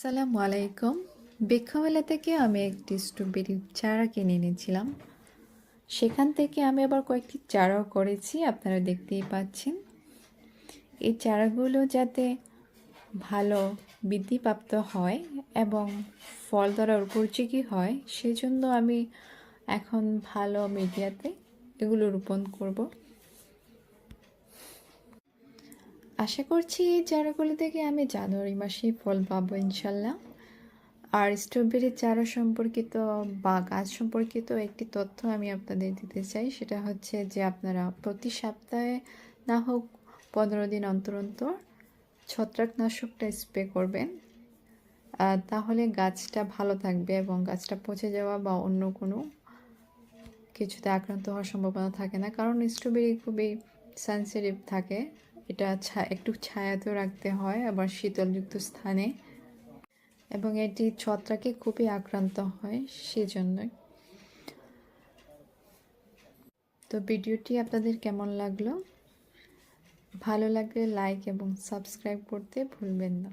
আসসালামু আলাইকুম। বৃক্ষমেলা থেকে আমি একটি স্ট্রবেরির চারা কিনে এনেছিলাম। সেখান থেকে আমি আবার কয়েকটি চারাও করেছি, আপনারা দেখতেই পাচ্ছেন। এই চারাগুলো যাতে ভালো বৃদ্ধিপ্রাপ্ত হয় এবং ফল ধরার উপযোগী হয়, সেজন্য আমি এখন ভালো মিডিয়াতে এগুলো রোপণ করব। আশা করছি এই চারাগুলো থেকে আমি জানুয়ারি মাসেই ফল পাবো ইনশাল্লাহ। আর স্ট্রবেরি চারা সম্পর্কিত বা গাছ সম্পর্কিত একটি তথ্য আমি আপনাদের দিতে চাই। সেটা হচ্ছে যে আপনারা প্রতি সপ্তাহে না হোক 15 দিন অন্তর অন্তর ছত্রাকনাশকটা স্প্রে করবেন। তাহলে গাছটা ভালো থাকবে এবং গাছটা পচে যাওয়া বা অন্য কোনো কিছুতে আক্রান্ত হওয়ার সম্ভাবনা থাকে না। কারণ স্ট্রবেরি খুবই সেন্সিটিভ থাকে, এটা একটু ছায়াতেও রাখতে হয়, আবার শীতলযুক্ত স্থানে, এবং এটি ছত্রাকে খুবই আক্রান্ত হয় সেজন্যই। তো ভিডিওটি আপনাদের কেমন লাগলো? ভালো লাগলে লাইক এবং সাবস্ক্রাইব করতে ভুলবেন না।